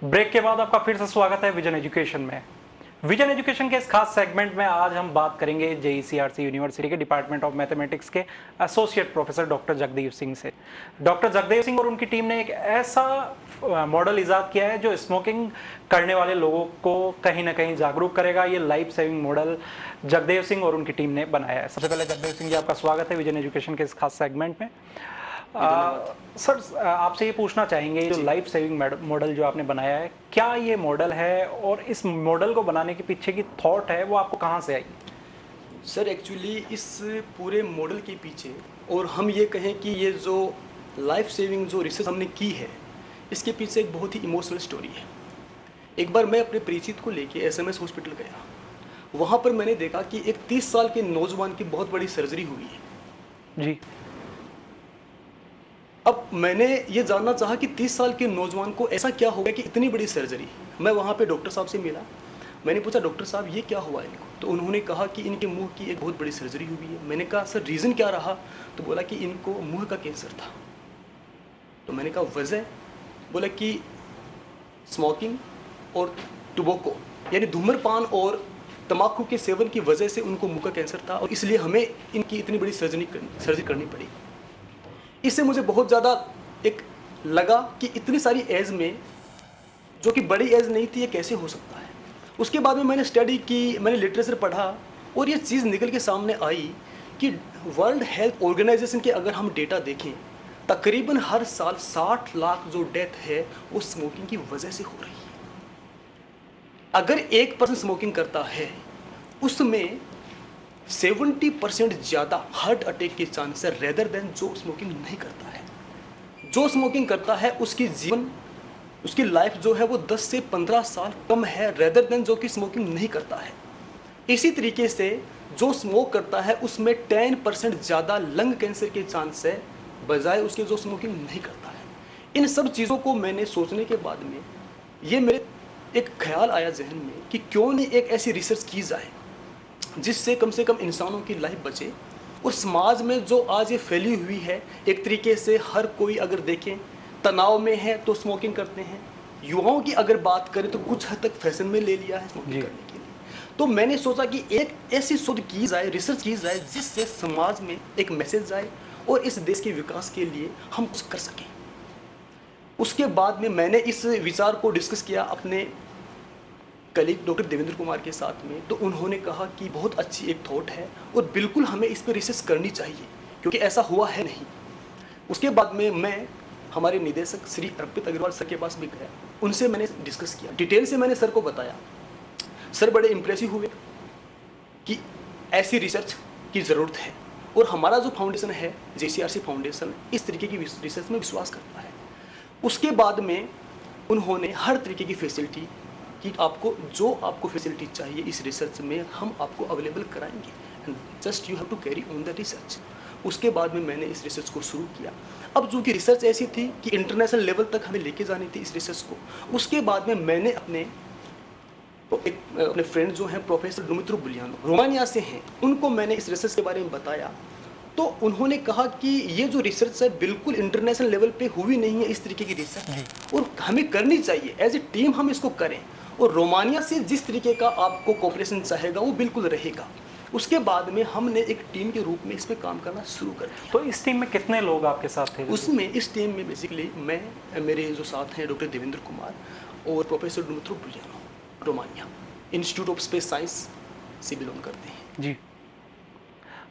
Break के बाद आपका फिर से स्वागत है विजन एजुकेशन में। विजन एजुकेशन के इस खास सेगमेंट में आज हम बात करेंगे जेईसीआरसी यूनिवर्सिटी के डिपार्टमेंट ऑफ मैथमेटिक्स के associate professor doctor Jagdev Singh से। डॉक्टर जगदेव सिंह और उनकी टीम ने एक ऐसा मॉडल इजाद किया है जो स्मोकिंग करने वाले लोगों को कहीं ना कहीं जागरूक करेगा। ये life saving model Jagdev Singh और उनकी टीम ने बनाया है। सबसे पहले जगदेव सिंह जी, आपका स्वागत है विजन एजुकेशन के इस खास सेगमेंट में। सर, आपसे ये पूछना चाहेंगे, जो लाइफ सेविंग मॉडल जो आपने बनाया है, क्या ये मॉडल है और इस मॉडल को बनाने के पीछे की थॉट है वो आपको कहाँ से आई? सर एक्चुअली इस पूरे मॉडल के पीछे, और हम ये कहें कि ये जो लाइफ सेविंग जो रिसर्च हमने की है, इसके पीछे एक बहुत ही इमोशनल स्टोरी है। एक बार मैं अपने परिचित को लेके एसएमएस हॉस्पिटल गया। वहाँ पर मैंने देखा कि एक 30 साल के नौजवान की बहुत बड़ी सर्जरी हुई है जी। अब मैंने ये जानना चाहा कि 30 साल के नौजवान को ऐसा क्या हो गया कि इतनी बड़ी सर्जरी। मैं वहाँ पे डॉक्टर साहब से मिला। मैंने पूछा, डॉक्टर साहब ये क्या हुआ इनको? तो उन्होंने कहा कि इनके मुंह की एक बहुत बड़ी सर्जरी हुई है। मैंने कहा सर रीज़न क्या रहा? तो बोला कि इनको मुंह का कैंसर था। तो मैंने कहा वजह? बोला कि स्मोकिंग और टोबैको यानी धूम्रपान और तम्बाकू के सेवन की वजह से उनको मुंह का कैंसर था और इसलिए हमें इनकी इतनी बड़ी सर्जरी करनी पड़ी। इससे मुझे बहुत ज़्यादा एक लगा कि इतनी सारी एज में, जो कि बड़ी एज नहीं थी, ये कैसे हो सकता है। उसके बाद में मैंने स्टडी की, मैंने लिटरेचर पढ़ा और ये चीज़ निकल के सामने आई कि वर्ल्ड हेल्थ ऑर्गेनाइजेशन के अगर हम डेटा देखें, तकरीबन हर साल 60 लाख जो डेथ है वो स्मोकिंग की वजह से हो रही है। अगर 1% स्मोकिंग करता है, उसमें 70% ज़्यादा हार्ट अटैक के चांस है रेदर देन जो स्मोकिंग नहीं करता है। जो स्मोकिंग करता है उसकी जीवन, उसकी लाइफ जो है वो 10 से 15 साल कम है रेदर देन जो कि स्मोकिंग नहीं करता है। इसी तरीके से जो स्मोक करता है उसमें 10% ज़्यादा लंग कैंसर के चांस है बजाय उसके जो स्मोकिंग नहीं करता है। इन सब चीज़ों को मैंने सोचने के बाद में ये मेरे एक ख्याल आया जहन में कि क्यों नहीं एक ऐसी रिसर्च की जाए जिससे कम से कम इंसानों की लाइफ बचे। और समाज में जो आज ये फैली हुई है, एक तरीके से हर कोई अगर देखें तनाव में है तो स्मोकिंग करते हैं। युवाओं की अगर बात करें तो कुछ हद तक फैशन में ले लिया है स्मोकिंग करने के लिए। तो मैंने सोचा कि एक ऐसी शोध की जाए, रिसर्च की जाए जिससे समाज में एक मैसेज जाए और इस देश के विकास के लिए हम कुछ कर सकें। उसके बाद में मैंने इस विचार को डिस्कस किया अपने कलीग डॉक्टर देवेंद्र कुमार के साथ में। तो उन्होंने कहा कि बहुत अच्छी एक थॉट है और बिल्कुल हमें इस पर रिसर्च करनी चाहिए क्योंकि ऐसा हुआ है नहीं। उसके बाद में मैं हमारे निदेशक श्री अर्पित अग्रवाल सर के पास भी गया। उनसे मैंने डिस्कस किया, डिटेल से मैंने सर को बताया। सर बड़े इम्प्रेसिव हुए कि ऐसी रिसर्च की ज़रूरत है और हमारा जो फाउंडेशन है जेसीआरसी फाउंडेशन इस तरीके की रिसर्च में विश्वास करता है। उसके बाद में उन्होंने हर तरीके की फैसिलिटी कि आपको फैसिलिटी चाहिए इस रिसर्च में हम आपको अवेलेबल कराएंगे and just you have to carry on the research. उसके बाद में मैंने इस रिसर्च को शुरू किया। अब जो कि रिसर्च ऐसी थी कि इंटरनेशनल लेवल तक हमें लेके जानी थी इस रिसर्च को। उसके बाद में मैंने अपने फ्रेंड जो हैं प्रोफेसर डुमित्रो बुलियानो रोमानिया से हैं, उनको मैंने इस रिसर्च के बारे में बताया। तो उन्होंने कहा कि ये जो रिसर्च है बिल्कुल इंटरनेशनल लेवल पे हुई नहीं है इस तरीके की रिसर्च और हमें करनी चाहिए। एज ए टीम हम इसको करें और रोमानिया से जिस तरीके का आपको कोऑपरेशन चाहेगा वो बिल्कुल रहेगा। उसके बाद में हमने एक टीम के रूप में इस पे काम करना शुरू कर दिया। तो इस टीम में कितने लोग आपके साथ थे? उसमें इस टीम में बेसिकली मैं, मेरे जो साथ हैं डॉक्टर देवेंद्र कुमार और professor Dumitru Buliano, Romania Institute of Space Science से बिलोंग करते हैं। जी।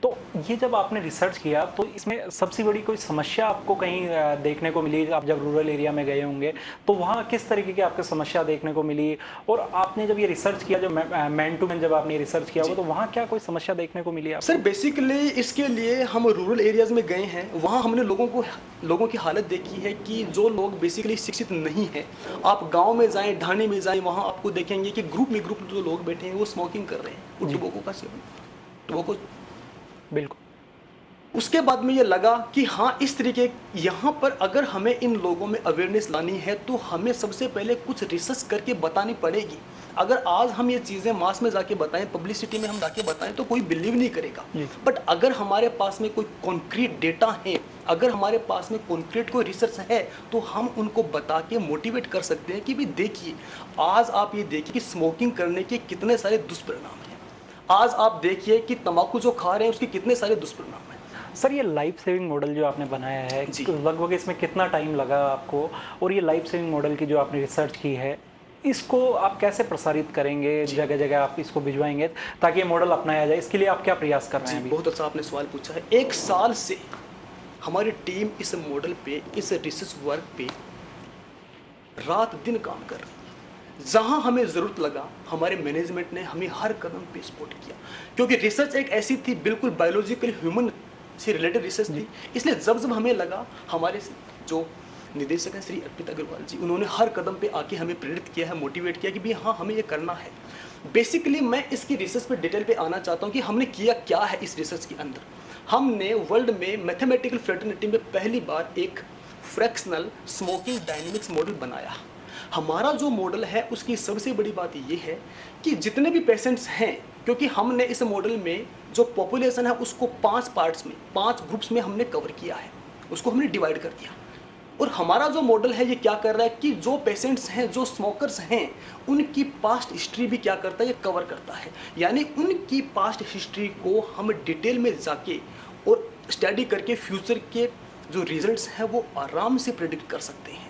तो ये जब आपने रिसर्च किया तो इसमें सबसे बड़ी कोई समस्या आपको कहीं देखने को मिली? आप जब रूरल एरिया में गए होंगे तो वहाँ किस तरीके की आपको समस्या देखने को मिली? और आपने जब ये रिसर्च किया, जब मैन टू मैन जब आपने रिसर्च किया होगा, तो वहाँ क्या कोई समस्या देखने को मिली आपको? सर बेसिकली इसके लिए हम रूरल एरियाज़ में गए हैं। वहाँ हमने लोगों की हालत देखी है कि जो लोग बेसिकली शिक्षित नहीं हैं। आप गाँव में जाएँ, ढाणी में जाएँ, वहाँ आपको देखेंगे कि ग्रुप जो लोग बैठे हैं वो स्मोकिंग कर रहे हैं और टोबैको का सेवन, टोबैको बिल्कुल। उसके बाद में ये लगा कि हाँ, इस तरीके यहाँ पर अगर हमें इन लोगों में अवेयरनेस लानी है तो हमें सबसे पहले कुछ रिसर्च करके बतानी पड़ेगी। अगर आज हम ये चीज़ें मास में जाके बताएं, पब्लिसिटी में हम जाके बताएं तो कोई बिलीव नहीं करेगा। बट अगर हमारे पास में कोई कॉन्क्रीट डेटा है, अगर हमारे पास में कॉन्क्रीट कोई रिसर्च है, तो हम उनको बता के मोटिवेट कर सकते हैं कि भाई देखिए, आज आप ये देखिए कि स्मोकिंग करने के कितने सारे दुष्परिणाम हैं। आज आप देखिए कि तंबाकू जो खा रहे हैं उसके कितने सारे दुष्परिणाम हैं। सर, ये लाइफ सेविंग मॉडल जो आपने बनाया है, जी। लगभग इसमें कितना टाइम लगा आपको, और ये लाइफ सेविंग मॉडल की जो आपने रिसर्च की है, इसको आप कैसे प्रसारित करेंगे, जगह जगह आप इसको भिजवाएंगे ताकि ये मॉडल अपनाया जाए, इसके लिए आप क्या प्रयास कर रहे हैं अभी? बहुत अच्छा आपने सवाल पूछा है। 1 साल से हमारी टीम इस मॉडल पे, इस रिसर्च वर्क पे रात दिन काम कर रही है। जहाँ हमें ज़रूरत लगा, हमारे मैनेजमेंट ने हमें हर कदम पे सपोर्ट किया, क्योंकि रिसर्च एक ऐसी थी, बिल्कुल बायोलॉजिकल ह्यूमन से रिलेटेड रिसर्च थी। इसलिए जब जब हमें लगा, हमारे जो निदेशक हैं श्री अर्पित अग्रवाल जी, उन्होंने हर कदम पे आके हमें प्रेरित किया है, मोटिवेट किया कि भाई हाँ, हमें ये करना है। बेसिकली मैं इसकी रिसर्च पे डिटेल पे आना चाहता हूँ कि हमने किया क्या है इस रिसर्च के अंदर। हमने वर्ल्ड में मैथमेटिकल फ्रेटर्निटी में पहली बार एक फ्रैक्शनल स्मोकिंग डायनेमिक्स मॉडल बनाया। हमारा जो मॉडल है उसकी सबसे बड़ी बात ये है कि जितने भी पेशेंट्स हैं, क्योंकि हमने इस मॉडल में जो पॉपुलेशन है उसको 5 पार्ट्स में, 5 ग्रुप्स में हमने कवर किया है, उसको हमने डिवाइड कर दिया। और हमारा जो मॉडल है ये क्या कर रहा है कि जो पेशेंट्स हैं, जो स्मोकर्स हैं, उनकी पास्ट हिस्ट्री भी क्या करता है, ये कवर करता है। यानी उनकी पास्ट हिस्ट्री को हम डिटेल में जाके और स्टडी करके फ्यूचर के जो रिजल्ट्स हैं वो आराम से प्रेडिक्ट कर सकते हैं,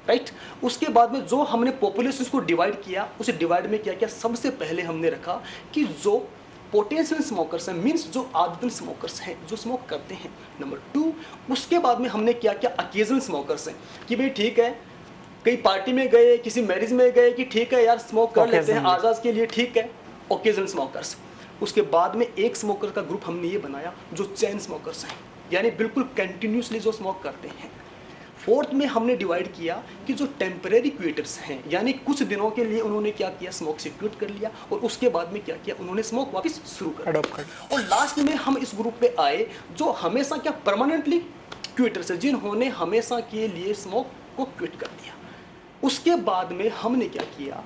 राइट। उसके बाद में जो हमने पॉपुलेशन को डिवाइड किया, उस डिवाइड में क्या किया, सबसे पहले हमने रखा कि जो पोटेंशियल स्मोकर्स हैं, मीन्स जो आदतन स्मोकर्स हैं, जो स्मोक करते हैं, नंबर 2। उसके बाद में हमने क्या किया, अकेजनल स्मोकर्स हैं कि भाई ठीक है, कहीं पार्टी में गए, किसी मैरिज में गए कि ठीक है यार स्मोक कर लेते हैं आजाद के लिए, ठीक है, ओकेजनल स्मोकर्स। उसके बाद में एक स्मोकर का ग्रुप हमने ये बनाया जो चेन स्मोकर्स हैं, यानी बिल्कुल कंटिन्यूसली जो स्मोक करते हैं। 4th में हमने डिवाइड किया कि जो टेम्परेरी क्विटर्स हैं, यानी कुछ दिनों के लिए उन्होंने क्या किया, स्मोक से क्विट कर लिया, और उसके बाद में क्या किया, उन्होंने स्मोक वापस शुरू कर दिया। और लास्ट में हम इस ग्रुप पे आए जो हमेशा क्या परमानेंटली क्विटर्स है, जिन्होंने हमेशा के लिए स्मोक को क्विट कर दिया। उसके बाद में हमने क्या किया,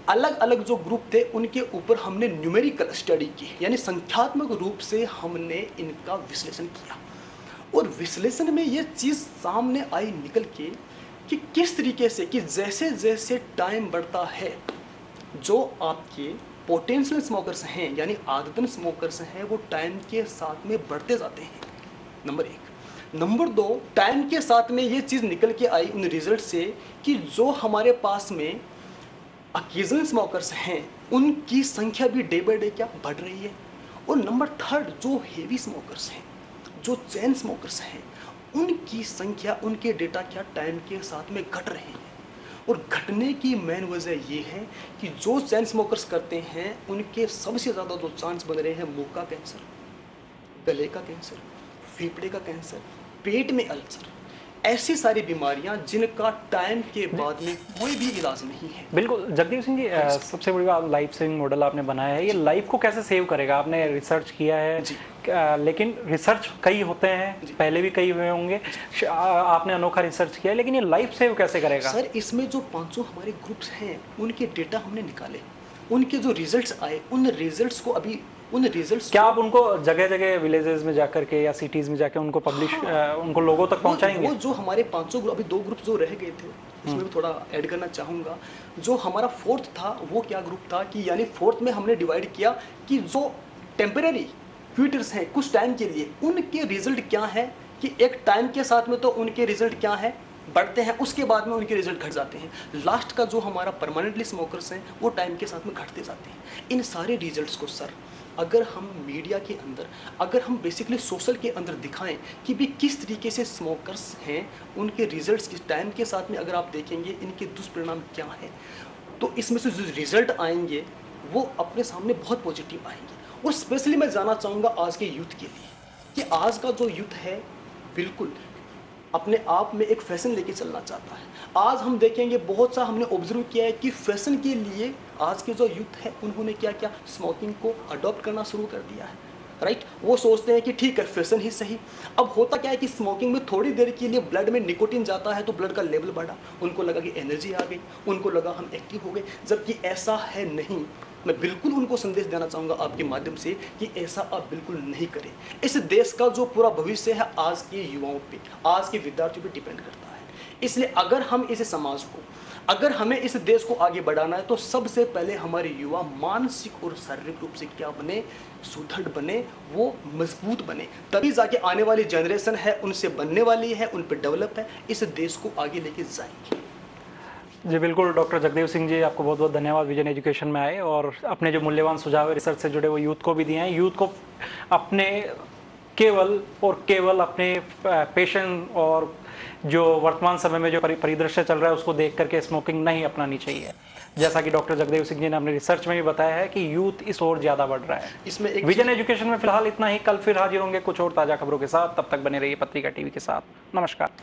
अलग अलग जो ग्रुप थे उनके ऊपर हमने न्यूमेरिकल स्टडी की, यानी संख्यात्मक रूप से हमने इनका विश्लेषण किया। और विश्लेषण में ये चीज़ सामने आई निकल के कि किस तरीके से कि जैसे जैसे टाइम बढ़ता है, जो आपके पोटेंशियल स्मोकर्स हैं, यानी आदतन स्मोकर्स हैं, वो टाइम के साथ में बढ़ते जाते हैं, नंबर 1। नंबर 2, टाइम के साथ में ये चीज़ निकल के आई उन रिजल्ट से कि जो हमारे पास में अकेजनल स्मोकर्स हैं, उनकी संख्या भी डे बाय डे क्या बढ़ रही है। और नंबर 3, जो हेवी स्मोकर्स हैं, जो चेन स्मोकर्स हैं, उनकी संख्या, उनके डेटा क्या टाइम के साथ में घट रहे हैं। और घटने की मेन वजह ये है कि जो चेन स्मोकर्स करते हैं उनके सबसे ज़्यादा जो चांस बन रहे हैं, मुंह का कैंसर, गले का कैंसर, फेफड़े का कैंसर, पेट में अल्सर, ऐसी सारी बीमारियां जिनका टाइम के बाद में कोई भी इलाज नहीं है। बिल्कुल जगदीप सिंह जी, सबसे बड़ी बात, लाइफ सेविंग मॉडल आपने बनाया है, ये लाइफ को कैसे सेव करेगा? आपने रिसर्च किया है, लेकिन रिसर्च कई होते हैं, पहले भी कई हुए होंगे, आपने अनोखा रिसर्च किया है, लेकिन ये लाइफ सेव कैसे करेगा? सर, इसमें जो 500 हमारे ग्रुप्स हैं, उनके डेटा हमने निकाले, उनके जो रिजल्ट्स आए, उन रिजल्ट्स को अभी उन रिजल्ट्स क्या आप उनको जगह जगह विलेजेस में जाकर के या सिटीज में जाकर उनको पब्लिश, उनको लोगों तक पहुंचाएंगे? वो जो हमारे 500 ग्रुप, अभी 2 ग्रुप जो रह गए थे, उसमें भी थोड़ा ऐड करना चाहूँगा। जो हमारा 4th था, वो क्या ग्रुप था कि यानी 4th में हमने डिवाइड किया कि जो टेम्परेरी क्विटर्स हैं कुछ टाइम के लिए, उनके रिजल्ट क्या है, कि एक टाइम के साथ में तो उनके रिजल्ट क्या है, बढ़ते हैं, उसके बाद में उनके रिजल्ट घट जाते हैं। लास्ट का जो हमारा परमानेंटली स्मोकर्स हैं, वो टाइम के साथ में घटते जाते हैं। इन सारे रिजल्ट्स को सर अगर हम मीडिया के अंदर, अगर हम बेसिकली सोशल के अंदर दिखाएं कि भी किस तरीके से स्मोकर्स हैं, उनके रिजल्ट्स किस टाइम के साथ में अगर आप देखेंगे इनके दुष्परिणाम क्या है, तो इसमें से जो रिजल्ट आएंगे वो अपने सामने बहुत पॉजिटिव आएंगे। और स्पेशली मैं जानना चाहूँगा आज के यूथ के लिए कि आज का जो यूथ है बिल्कुल अपने आप में एक फैशन लेके चलना चाहता है। आज हम देखेंगे बहुत सा हमने ऑब्जर्व किया है कि फैशन के लिए आज के जो यूथ है उन्होंने क्या क्या स्मोकिंग को अडॉप्ट करना शुरू कर दिया है। राइट। वो सोचते हैं कि ठीक है फैशन ही सही। अब होता क्या है कि स्मोकिंग में थोड़ी देर के लिए ब्लड में निकोटीन जाता है तो ब्लड का लेवल बढ़ा, उनको लगा कि एनर्जी आ गई, उनको लगा हम एक्टिव हो गए, जबकि ऐसा है नहीं। मैं बिल्कुल उनको संदेश देना चाहूँगा आपके माध्यम से कि ऐसा आप बिल्कुल नहीं करें। इस देश का जो पूरा भविष्य है आज के युवाओं पे, आज के विद्यार्थियों पे डिपेंड करता है। इसलिए अगर हम इस समाज को, अगर हमें इस देश को आगे बढ़ाना है तो सबसे पहले हमारे युवा मानसिक और शारीरिक रूप से क्या बने, सुदृढ़ बने, वो मजबूत बने, तभी जाके आने वाली जनरेशन है उनसे बनने वाली है, उन पर डेवलप है, इस देश को आगे लेके जाएंगे। जी बिल्कुल डॉक्टर जगदेव सिंह जी, आपको बहुत बहुत धन्यवाद विजन एजुकेशन में आए और अपने जो मूल्यवान सुझाव है रिसर्च से जुड़े वो यूथ को भी दिए हैं। यूथ को अपने केवल और केवल अपने पेशेंट और जो वर्तमान समय में जो परिदृश्य चल रहा है उसको देख करके स्मोकिंग नहीं अपनानी चाहिए। जैसा कि डॉक्टर जगदेव सिंह जी ने अपने रिसर्च में भी बताया है कि यूथ इस ओर ज़्यादा बढ़ रहा है। इसमें एक विजन एजुकेशन में फिलहाल इतना ही। कल फिर हाजिर होंगे कुछ और ताज़ा खबरों के साथ। तब तक बने रहिए पत्रिका टीवी के साथ। नमस्कार।